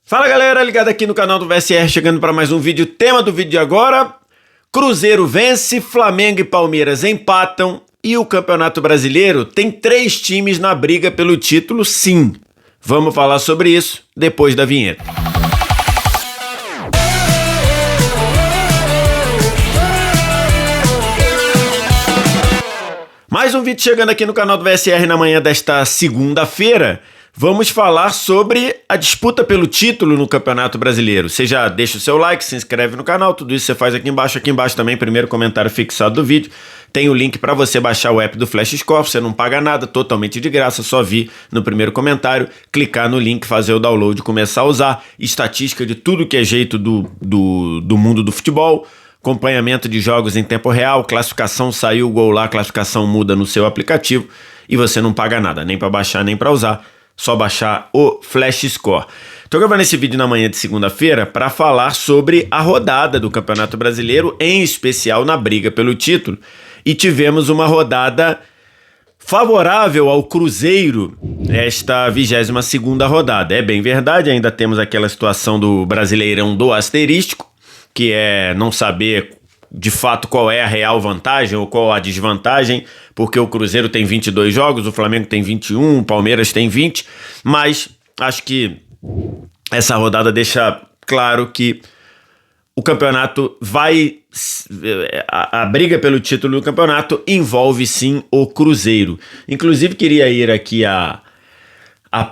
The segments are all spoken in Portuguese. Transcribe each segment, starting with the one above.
Fala galera, ligado aqui no canal do VSR, chegando para mais um vídeo. Tema do vídeo de agora: Cruzeiro vence, Flamengo e Palmeiras empatam e o Campeonato Brasileiro tem 3 times na briga pelo título, sim. Vamos falar sobre isso depois da vinheta. Mais um vídeo chegando aqui no canal do VSR na manhã desta segunda-feira. Vamos falar sobre a disputa pelo título no Campeonato Brasileiro. Você já deixa o seu like, se inscreve no canal, tudo isso você faz aqui embaixo. Aqui embaixo também, primeiro comentário fixado do vídeo. Tem o link para você baixar o app do Flash Score, você não paga nada, totalmente de graça, só vir no primeiro comentário, clicar no link, fazer o download e começar a usar. Estatística de tudo que é jeito do mundo do futebol. Acompanhamento de jogos em tempo real, classificação, saiu o gol lá, classificação muda no seu aplicativo e você não paga nada, nem para baixar, nem para usar. Só baixar o Flash Score. Estou gravando esse vídeo na manhã de segunda-feira para falar sobre a rodada do Campeonato Brasileiro, em especial na briga pelo título. E tivemos uma rodada favorável ao Cruzeiro, esta 22ª rodada. É bem verdade, ainda temos aquela situação do Brasileirão do asterístico, que é não saber de fato qual é a real vantagem ou qual a desvantagem, porque o Cruzeiro tem 22 jogos, o Flamengo tem 21, o Palmeiras tem 20, mas acho que essa rodada deixa claro que o campeonato vai... A briga pelo título do campeonato envolve sim o Cruzeiro. Inclusive queria ir aqui à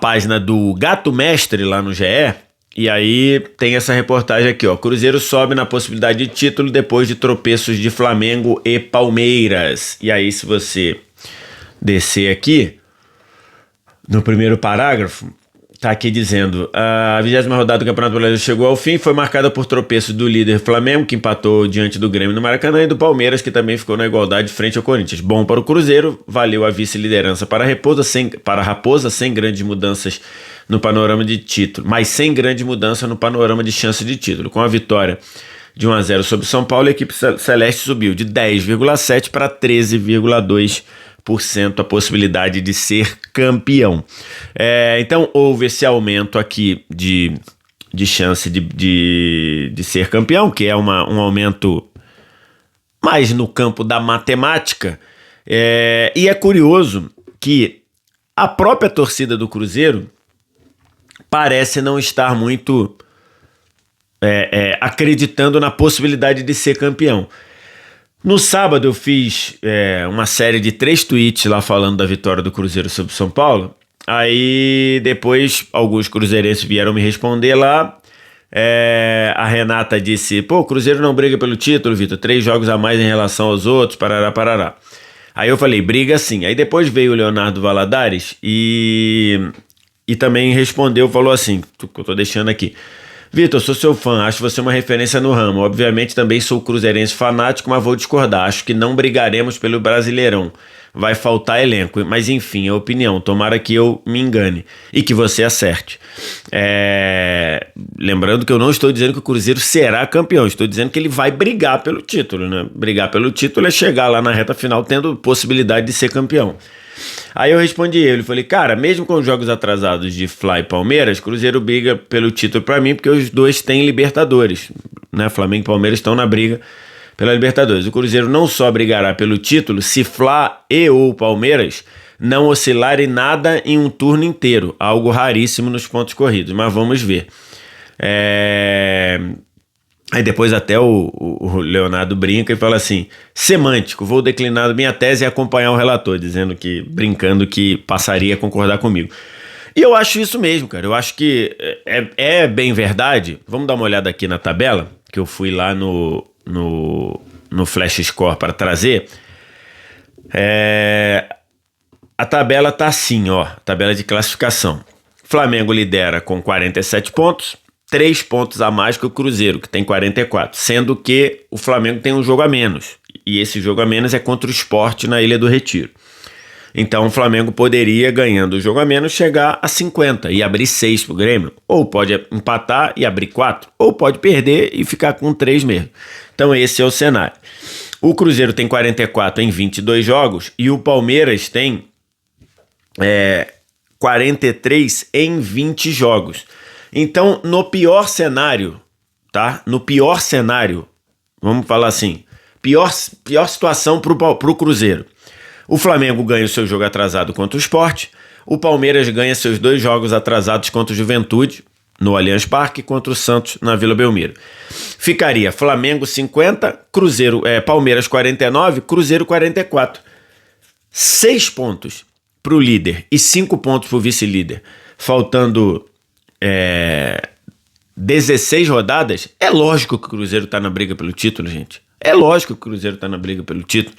página do Gato Mestre lá no GE, e aí tem essa reportagem aqui, ó. Cruzeiro sobe na possibilidade de título depois de tropeços de Flamengo e Palmeiras. E aí, se você descer aqui, no primeiro parágrafo, tá aqui dizendo: a 20ª rodada do Campeonato Brasileiro chegou ao fim, foi marcada por tropeços do líder Flamengo, que empatou diante do Grêmio no Maracanã, e do Palmeiras, que também ficou na igualdade frente ao Corinthians. Bom para o Cruzeiro, valeu a vice-liderança para a Raposa, sem grandes mudanças no panorama de título, mas sem grande mudança no panorama de chance de título. Com a vitória de 1-0 sobre o São Paulo, a equipe celeste subiu de 10,7% para 13,2% a possibilidade de ser campeão. Então houve esse aumento aqui de chance de ser campeão, que é um aumento mais no campo da matemática, e é curioso que a própria torcida do Cruzeiro parece não estar muito acreditando na possibilidade de ser campeão. No sábado eu fiz uma série de 3 tweets lá falando da vitória do Cruzeiro sobre o São Paulo. Aí depois alguns cruzeirenses vieram me responder lá. A Renata disse: pô, o Cruzeiro não briga pelo título, Vitor, 3 jogos a mais em relação aos outros, parará, parará. Aí eu falei: briga sim. Aí depois veio o Leonardo Valadares e também respondeu, falou assim, que eu tô deixando aqui: Vitor, sou seu fã, acho você uma referência no ramo. Obviamente também sou cruzeirense fanático, mas vou discordar. Acho que não brigaremos pelo Brasileirão. Vai faltar elenco. Mas enfim, é opinião. Tomara que eu me engane e que você acerte. Lembrando que eu não estou dizendo que o Cruzeiro será campeão. Estou dizendo que ele vai brigar pelo título, né? Brigar pelo título é chegar lá na reta final tendo possibilidade de ser campeão. Aí eu respondi ele, falei: cara, mesmo com os jogos atrasados de Fla e Palmeiras, Cruzeiro briga pelo título pra mim, porque os dois têm Libertadores, né? Flamengo e Palmeiras estão na briga pela Libertadores. O Cruzeiro não só brigará pelo título se Fla e ou Palmeiras não oscilarem nada em um turno inteiro, algo raríssimo nos pontos corridos, mas vamos ver. Aí depois até o Leonardo brinca e fala assim: semântico, vou declinar minha tese e acompanhar o relator, brincando que passaria a concordar comigo. E eu acho isso mesmo, cara. Eu acho que é bem verdade. Vamos dar uma olhada aqui na tabela, que eu fui lá no Flash Score para trazer. A tabela tá assim, ó, tabela de classificação. Flamengo lidera com 47 pontos. 3 pontos a mais que o Cruzeiro, que tem 44, sendo que o Flamengo tem um jogo a menos, e esse jogo a menos é contra o Sport na Ilha do Retiro. Então o Flamengo poderia, ganhando o jogo a menos, chegar a 50 e abrir 6 pro Grêmio, ou pode empatar e abrir 4, ou pode perder e ficar com 3 mesmo. Então esse é o cenário. O Cruzeiro tem 44 em 22 jogos e o Palmeiras tem 43 em 20 jogos. Então, no pior cenário, tá? No pior cenário, vamos falar assim, pior situação pro Cruzeiro. O Flamengo ganha o seu jogo atrasado contra o Sport, o Palmeiras ganha seus 2 jogos atrasados contra o Juventude, no Allianz Parque, contra o Santos na Vila Belmiro. Ficaria Flamengo 50, Palmeiras 49, Cruzeiro 44. 6 pontos pro líder e 5 pontos pro vice-líder, faltando 16 rodadas. É lógico que o Cruzeiro tá na briga pelo título, gente. É lógico que o Cruzeiro tá na briga pelo título.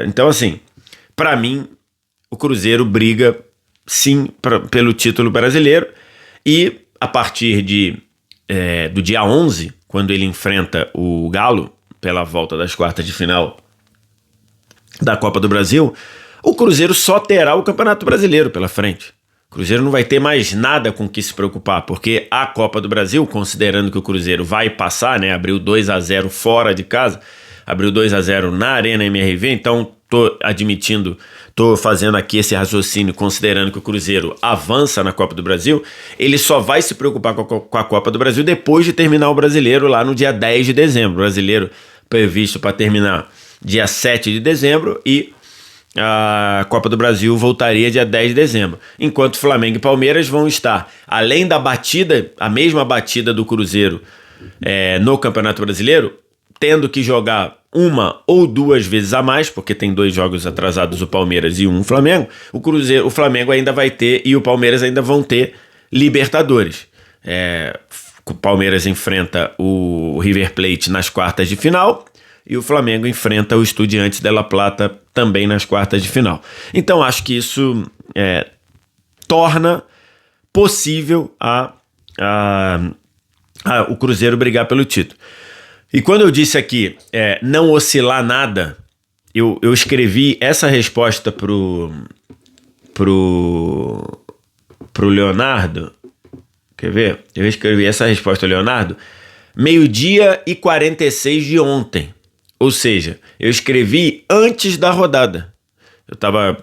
Então, assim, pra mim, o Cruzeiro briga sim pelo título brasileiro, e a partir do dia 11, quando ele enfrenta o Galo pela volta das quartas de final da Copa do Brasil, o Cruzeiro só terá o Campeonato Brasileiro pela frente. O Cruzeiro não vai ter mais nada com que se preocupar, porque a Copa do Brasil, considerando que o Cruzeiro vai passar, né, abriu 2-0 fora de casa, abriu 2-0 na Arena MRV, então tô fazendo aqui esse raciocínio considerando que o Cruzeiro avança na Copa do Brasil. Ele só vai se preocupar com a Copa do Brasil depois de terminar o Brasileiro lá no dia 10 de dezembro. O Brasileiro previsto para terminar dia 7 de dezembro e a Copa do Brasil voltaria dia 10 de dezembro. Enquanto Flamengo e Palmeiras vão estar, além da batida, a mesma batida do Cruzeiro no Campeonato Brasileiro, tendo que jogar 1 ou 2 vezes a mais, porque tem 2 jogos atrasados o Palmeiras e 1 o Flamengo. O Flamengo ainda vai ter e o Palmeiras ainda vão ter Libertadores. O Palmeiras enfrenta o River Plate nas quartas de final e o Flamengo enfrenta o Estudiantes de La Plata também nas quartas de final. Então acho que isso torna possível o Cruzeiro brigar pelo título. E quando eu disse aqui não oscilar nada, eu escrevi essa resposta pro Leonardo. Quer ver? Eu escrevi essa resposta ao Leonardo 12h46 de ontem. Ou seja, eu escrevi antes da rodada. Eu estava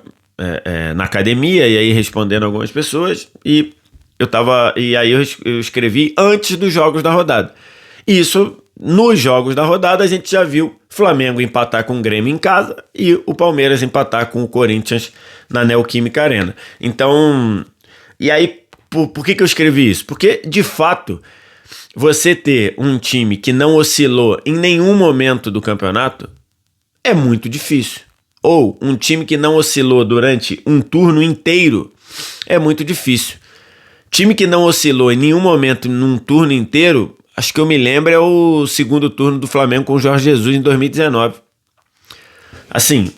na academia e aí respondendo algumas pessoas e aí eu escrevi antes dos jogos da rodada. Isso, nos jogos da rodada, a gente já viu Flamengo empatar com o Grêmio em casa e o Palmeiras empatar com o Corinthians na Neoquímica Arena. Então, e aí, por que eu escrevi isso? Porque, de fato, você ter um time que não oscilou em nenhum momento do campeonato é muito difícil. Ou um time que não oscilou durante um turno inteiro é muito difícil. Time que não oscilou em nenhum momento num turno inteiro, acho que eu me lembro, é o segundo turno do Flamengo com o Jorge Jesus em 2019. Assim,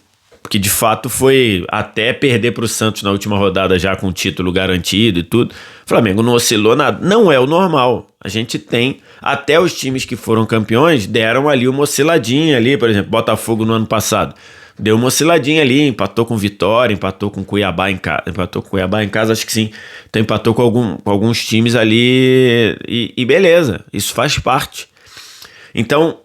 que de fato foi até perder para o Santos na última rodada já com o título garantido e tudo. O Flamengo não oscilou nada. Não é o normal. A gente tem, até os times que foram campeões deram ali uma osciladinha ali, por exemplo, Botafogo no ano passado. Deu uma osciladinha ali, empatou com Vitória, empatou com Cuiabá em casa. Empatou com Cuiabá em casa, acho que sim. Então empatou com alguns times ali e beleza, isso faz parte. Então,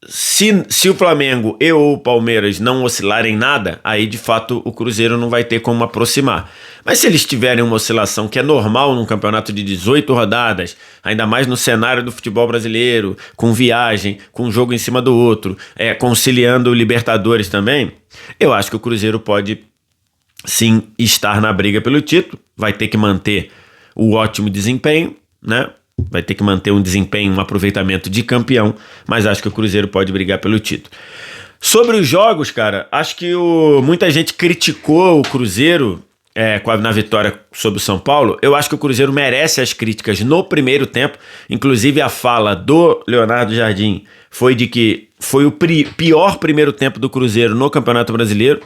se o Flamengo e o Palmeiras não oscilarem nada, aí de fato o Cruzeiro não vai ter como aproximar. Mas se eles tiverem uma oscilação que é normal num campeonato de 18 rodadas, ainda mais no cenário do futebol brasileiro, com viagem, com um jogo em cima do outro, conciliando o Libertadores também, eu acho que o Cruzeiro pode sim estar na briga pelo título, vai ter que manter o ótimo desempenho, né? Vai ter que manter um desempenho, um aproveitamento de campeão, mas acho que o Cruzeiro pode brigar pelo título. Sobre os jogos, cara, acho que muita gente criticou o Cruzeiro na vitória sobre o São Paulo. Eu acho que o Cruzeiro merece as críticas no primeiro tempo. Inclusive a fala do Leonardo Jardim foi de que foi o pior primeiro tempo do Cruzeiro no Campeonato Brasileiro.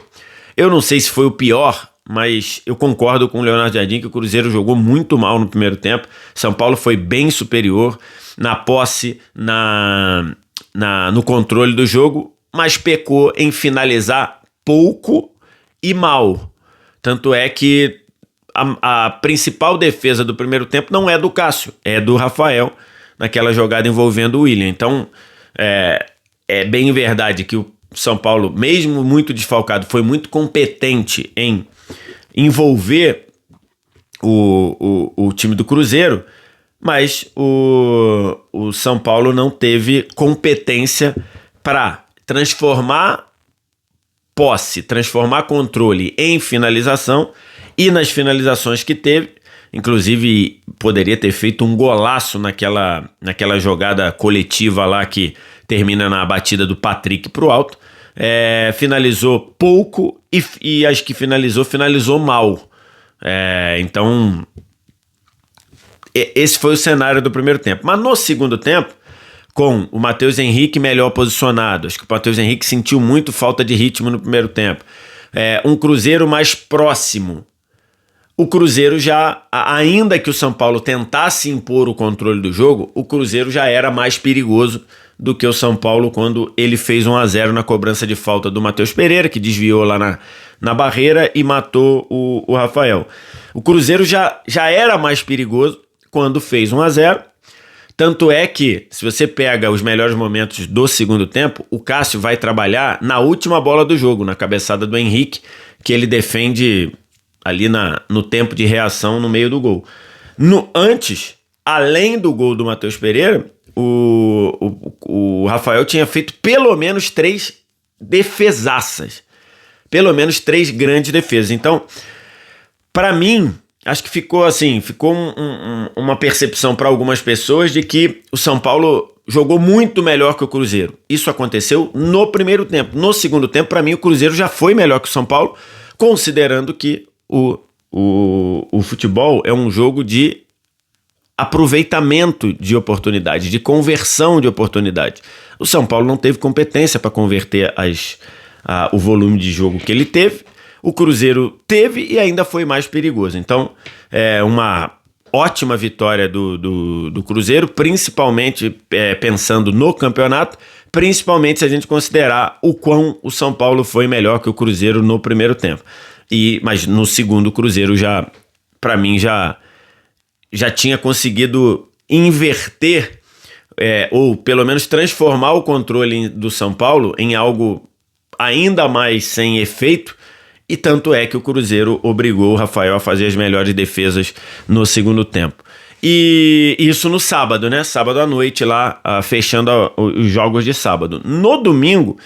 Eu não sei se foi o pior, mas eu concordo com o Leonardo Jardim que o Cruzeiro jogou muito mal no primeiro tempo. São Paulo foi bem superior na posse, no controle do jogo, mas pecou em finalizar pouco e mal. Tanto é que a principal defesa do primeiro tempo não é do Cássio, é do Rafael, naquela jogada envolvendo o William. Então, é bem verdade que o São Paulo, mesmo muito desfalcado, foi muito competente em envolver o time do Cruzeiro, mas o São Paulo não teve competência para transformar posse, transformar controle em finalização, e nas finalizações que teve, inclusive poderia ter feito um golaço naquela jogada coletiva lá que termina na batida do Patrick pro alto. Finalizou pouco e as que finalizou mal. Então, esse foi o cenário do primeiro tempo. Mas no segundo tempo, com o Matheus Henrique melhor posicionado, acho que o Matheus Henrique sentiu muito falta de ritmo no primeiro tempo. Um Cruzeiro mais próximo. O Cruzeiro já, ainda que o São Paulo tentasse impor o controle do jogo, o Cruzeiro já era mais perigoso do que o São Paulo quando ele fez 1-0 na cobrança de falta do Matheus Pereira, que desviou lá na barreira e matou o Rafael. O Cruzeiro já era mais perigoso quando fez 1-0, tanto é que, se você pega os melhores momentos do segundo tempo, o Cássio vai trabalhar na última bola do jogo, na cabeçada do Henrique, que ele defende ali no tempo de reação no meio do gol. Antes, além do gol do Matheus Pereira, o Rafael tinha feito pelo menos 3 defesaças. Pelo menos 3 grandes defesas. Então, para mim, acho que ficou uma percepção para algumas pessoas de que o São Paulo jogou muito melhor que o Cruzeiro. Isso aconteceu no primeiro tempo. No segundo tempo, para mim, o Cruzeiro já foi melhor que o São Paulo, considerando que o futebol é um jogo de aproveitamento de oportunidade, de conversão de oportunidade. O São Paulo não teve competência para converter o volume de jogo que ele teve. O Cruzeiro teve e ainda foi mais perigoso. Então, uma ótima vitória do Cruzeiro, principalmente pensando no campeonato, principalmente se a gente considerar o quão o São Paulo foi melhor que o Cruzeiro no primeiro tempo. Mas no segundo, o Cruzeiro para mim, já tinha conseguido inverter, ou pelo menos transformar o controle do São Paulo em algo ainda mais sem efeito, e tanto é que o Cruzeiro obrigou o Rafael a fazer as melhores defesas no segundo tempo. E isso no sábado, né? Sábado à noite lá, fechando os jogos de sábado. No domingo,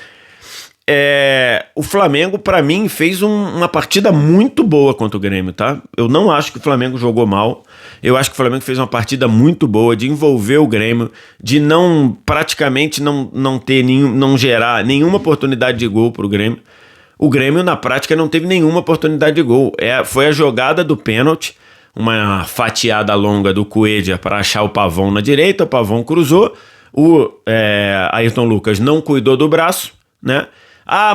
o Flamengo, para mim, fez uma partida muito boa contra o Grêmio, tá? Eu não acho que o Flamengo jogou mal. Eu acho que o Flamengo fez uma partida muito boa de envolver o Grêmio, de praticamente não gerar nenhuma oportunidade de gol pro Grêmio. O Grêmio, na prática, não teve nenhuma oportunidade de gol. Foi a jogada do pênalti, uma fatiada longa do Coelho para achar o Pavão na direita, o Pavão cruzou, o Ayrton Lucas não cuidou do braço, né?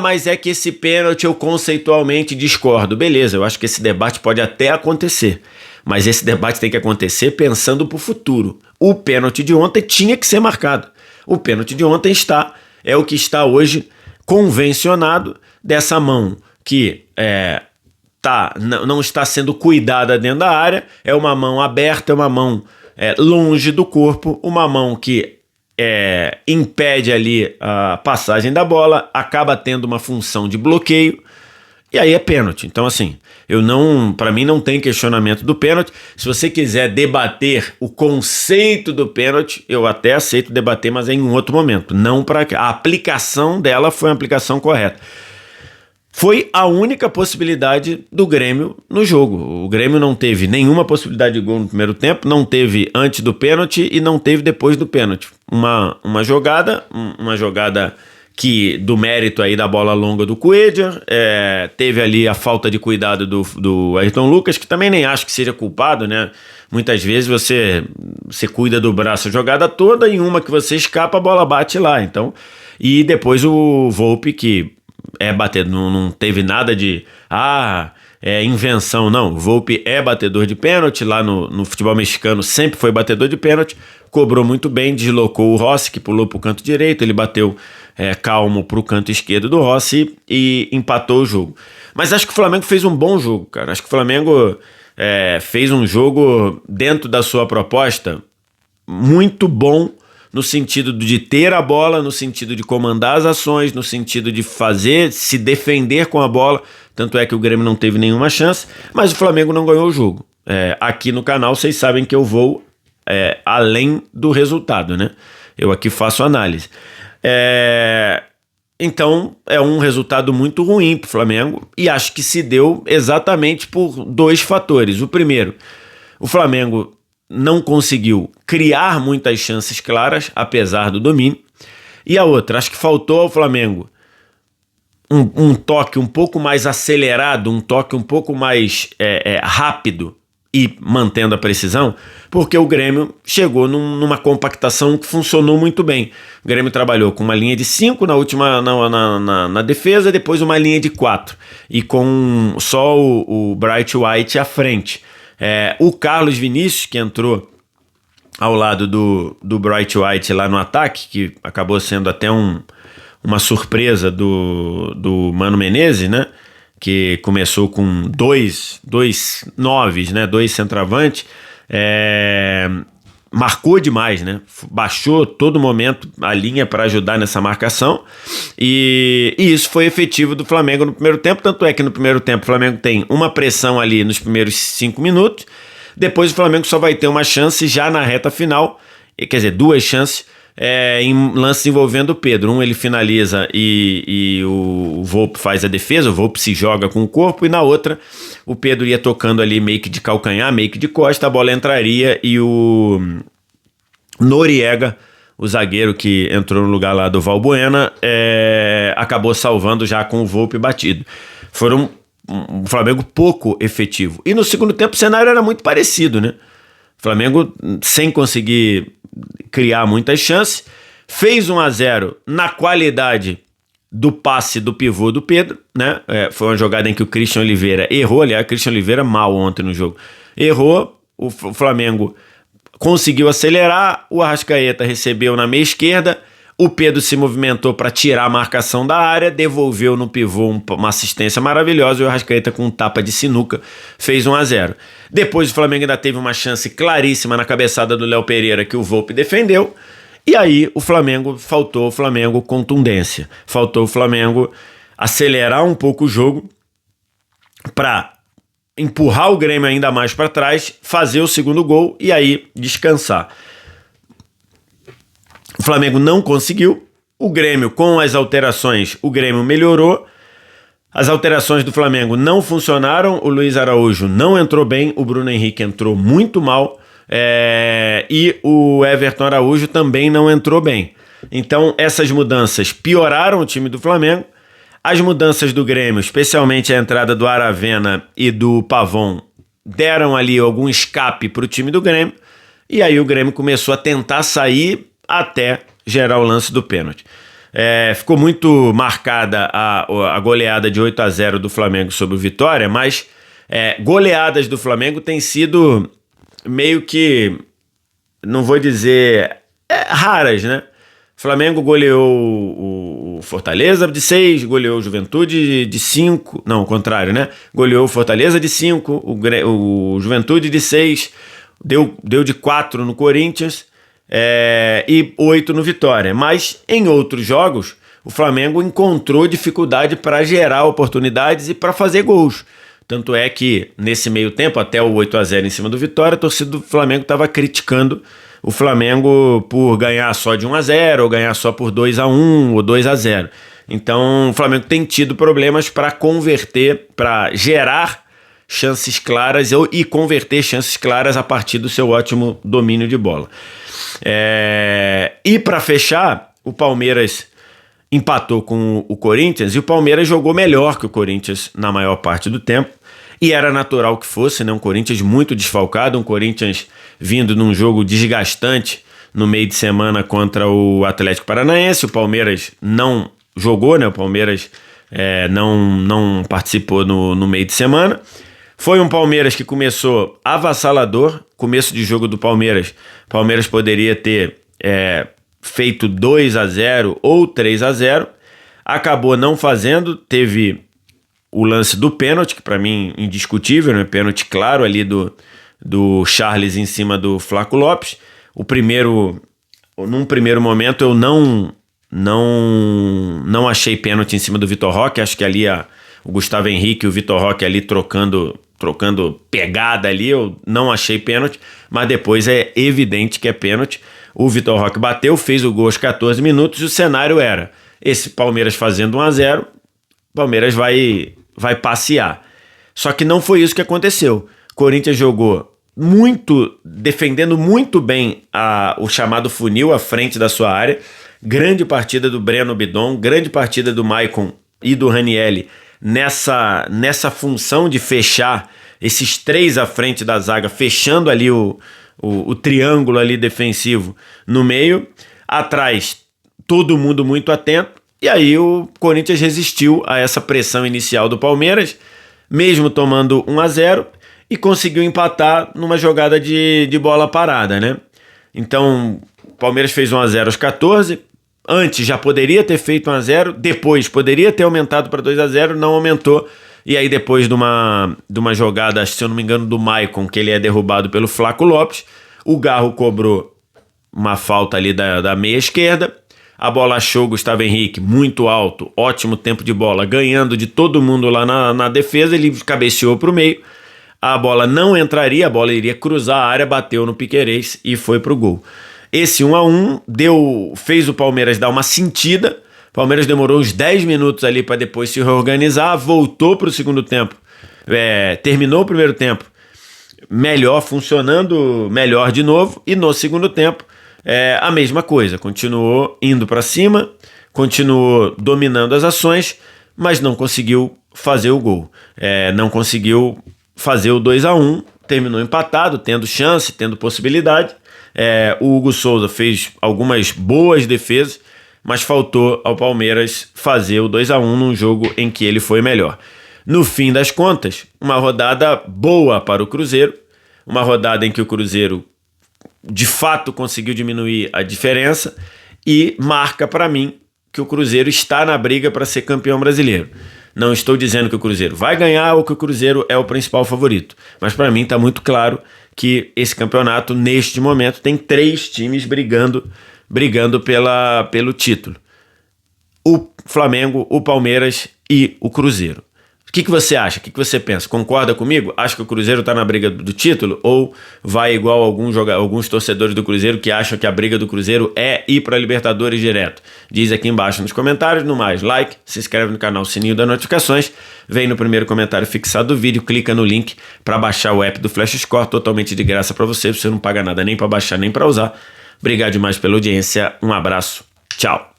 Mas é que esse pênalti eu conceitualmente discordo. Beleza, eu acho que esse debate pode até acontecer, mas esse debate tem que acontecer pensando para o futuro. O pênalti de ontem tinha que ser marcado. O pênalti de ontem é o que está hoje convencionado, dessa mão que não está sendo cuidada dentro da área, é uma mão aberta, é uma mão longe do corpo, uma mão que impede ali a passagem da bola, acaba tendo uma função de bloqueio, e aí é pênalti. Então, assim, para mim não tem questionamento do pênalti. Se você quiser debater o conceito do pênalti, eu até aceito debater, mas em um outro momento. Não para a aplicação dela foi uma aplicação correta. Foi a única possibilidade do Grêmio no jogo. O Grêmio não teve nenhuma possibilidade de gol no primeiro tempo, não teve antes do pênalti e não teve depois do pênalti. Uma jogada que, do mérito aí da bola longa do Coelho, teve ali a falta de cuidado do Ayrton Lucas, que também nem acho que seja culpado, né? Muitas vezes você cuida do braço a jogada toda e uma que você escapa, a bola bate lá. Então, e depois o Volpi, que batedor, não teve nada de invenção, não. O Volpi é batedor de pênalti, lá no futebol mexicano sempre foi batedor de pênalti, cobrou muito bem, deslocou o Rossi, que pulou pro canto direito, ele bateu calmo pro canto esquerdo do Rossi e empatou o jogo. Mas acho que o Flamengo fez um bom jogo, cara. Acho que o Flamengo fez um jogo dentro da sua proposta muito bom, no sentido de ter a bola, no sentido de comandar as ações, no sentido de se defender com a bola. Tanto é que o Grêmio não teve nenhuma chance, mas o Flamengo não ganhou o jogo. aqui no canal, vocês sabem que eu vou além do resultado, né? Eu aqui faço análise. Então, é um resultado muito ruim para o Flamengo e acho que se deu exatamente por dois fatores. O primeiro, o Flamengo não conseguiu criar muitas chances claras, apesar do domínio. E a outra, acho que faltou ao Flamengo um toque um pouco mais acelerado, um toque um pouco mais rápido e mantendo a precisão, porque o Grêmio chegou numa compactação que funcionou muito bem. O Grêmio trabalhou com uma linha de 5 na última na defesa, depois uma linha de 4 e com só o Bright White à frente. O Carlos Vinícius, que entrou ao lado do Bright White lá no ataque, que acabou sendo até uma surpresa do Mano Menezes, né? Que começou com dois noves, né? 2 centroavantes, marcou demais, né? Baixou todo momento a linha para ajudar nessa marcação e isso foi efetivo do Flamengo no primeiro tempo, tanto é que no primeiro tempo o Flamengo tem uma pressão ali nos primeiros 5 minutos, depois o Flamengo só vai ter uma chance já na reta final, quer dizer, 2 chances, em lances envolvendo o Pedro. Um ele finaliza e o Volpi faz a defesa, o Volpi se joga com o corpo, e na outra o Pedro ia tocando ali meio que de calcanhar, meio que de costa, a bola entraria e o Noriega, o zagueiro que entrou no lugar lá do Valbuena, acabou salvando já com o Volpi batido. Foram um Flamengo pouco efetivo. E no segundo tempo o cenário era muito parecido, né? O Flamengo sem conseguir criar muitas chances, fez 1-0 na qualidade do passe do pivô do Pedro, né? Foi uma jogada em que o Christian Oliveira errou, aliás, o Christian Oliveira mal ontem no jogo, errou, o Flamengo conseguiu acelerar, o Arrascaeta recebeu na meia esquerda, o Pedro se movimentou para tirar a marcação da área, devolveu no pivô uma assistência maravilhosa e o Arrascaeta com um tapa de sinuca fez 1-0. Depois o Flamengo ainda teve uma chance claríssima na cabeçada do Léo Pereira que o Volpi defendeu. E aí faltou o Flamengo contundência. Faltou o Flamengo acelerar um pouco o jogo para empurrar o Grêmio ainda mais para trás, fazer o segundo gol e aí descansar. O Flamengo não conseguiu, o Grêmio com as alterações, o Grêmio melhorou, as alterações do Flamengo não funcionaram, o Luiz Araújo não entrou bem, o Bruno Henrique entrou muito mal e o Everton Araújo também não entrou bem. Então essas mudanças pioraram o time do Flamengo, as mudanças do Grêmio, especialmente a entrada do Aravena e do Pavon, deram ali algum escape para o time do Grêmio e aí o Grêmio começou a tentar sair até gerar o lance do pênalti. Ficou muito marcada a goleada de 8-0 do Flamengo sobre o Vitória, mas goleadas do Flamengo têm sido meio que, não vou dizer, raras, né? O Flamengo goleou o Fortaleza de 6, goleou o Juventude de 5, não, o contrário, né? Goleou o Fortaleza de 5, o Juventude de 6, deu de 4 no Corinthians, e 8 no Vitória, mas em outros jogos o Flamengo encontrou dificuldade para gerar oportunidades e para fazer gols, tanto é que nesse meio tempo, até o 8-0 em cima do Vitória, a torcida do Flamengo estava criticando o Flamengo por ganhar só de 1-0 ou ganhar só por 2-1 ou 2-0. Então o Flamengo tem tido problemas para converter, para gerar chances claras e converter chances claras a partir do seu ótimo domínio de bola. E para fechar, o Palmeiras empatou com o Corinthians e o Palmeiras jogou melhor que o Corinthians na maior parte do tempo e era natural que fosse, né? Um Corinthians muito desfalcado, um Corinthians vindo num jogo desgastante no meio de semana contra o Atlético Paranaense. O Palmeiras não jogou, né? O Palmeiras não participou no meio de semana. Foi um Palmeiras que começou avassalador, começo de jogo do Palmeiras. Palmeiras poderia ter feito 2-0 ou 3-0, acabou não fazendo, teve o lance do pênalti, que para mim indiscutível, né? Pênalti claro ali do Charles em cima do Flaco Lopes. Num primeiro momento eu não achei pênalti em cima do Vitor Roque, acho que ali o Gustavo Henrique e o Vitor Roque ali trocando trocando pegada ali, eu não achei pênalti, mas depois é evidente que é pênalti. O Vitor Roque bateu, fez o gol aos 14 minutos e o cenário era esse Palmeiras fazendo 1-0, Palmeiras vai passear. Só que não foi isso que aconteceu. Corinthians jogou muito, defendendo muito bem o chamado funil à frente da sua área. Grande partida do Breno Bidon, grande partida do Maicon e do Ranielli nessa função de fechar esses três à frente da zaga, fechando ali o triângulo ali defensivo no meio. Atrás, todo mundo muito atento. E aí o Corinthians resistiu a essa pressão inicial do Palmeiras, mesmo tomando 1-0, e conseguiu empatar numa jogada de bola parada, né? Então, o Palmeiras fez 1-0 aos 14, antes já poderia ter feito 1-0, depois poderia ter aumentado para 2-0, não aumentou, e aí depois de uma jogada, se eu não me engano, do Maicon, que ele é derrubado pelo Flaco Lopes, o Garro cobrou uma falta ali da meia esquerda, a bola achou o Gustavo Henrique muito alto, ótimo tempo de bola, ganhando de todo mundo lá na defesa, ele cabeceou para o meio, a bola não entraria, a bola iria cruzar a área, bateu no Piquerez e foi pro gol. Esse 1-1 fez o Palmeiras dar uma sentida, o Palmeiras demorou uns 10 minutos ali para depois se reorganizar, voltou pro segundo tempo, terminou o primeiro tempo melhor, funcionando melhor de novo, e no segundo tempo a mesma coisa, continuou indo para cima, continuou dominando as ações, mas não conseguiu fazer o gol, não conseguiu fazer o 2-1, terminou empatado, tendo chance, tendo possibilidade. O Hugo Souza fez algumas boas defesas, mas faltou ao Palmeiras fazer o 2-1 num jogo em que ele foi melhor. No fim das contas, uma rodada boa para o Cruzeiro, uma rodada em que o Cruzeiro de fato conseguiu diminuir a diferença e marca para mim que o Cruzeiro está na briga para ser campeão brasileiro. Não estou dizendo que o Cruzeiro vai ganhar ou que o Cruzeiro é o principal favorito, mas para mim está muito claro que esse campeonato, neste momento, tem 3 times brigando pelo título. O Flamengo, o Palmeiras e o Cruzeiro. O que você acha? O que você pensa? Concorda comigo? Acha que o Cruzeiro está na briga do título? Ou vai igual alguns torcedores do Cruzeiro que acham que a briga do Cruzeiro é ir para a Libertadores direto? Diz aqui embaixo nos comentários. No mais, like, se inscreve no canal, sininho das notificações. Vem no primeiro comentário fixado do vídeo, clica no link para baixar o app do Flash Score, totalmente de graça para você. Você não paga nada nem para baixar nem para usar. Obrigado demais pela audiência. Um abraço. Tchau.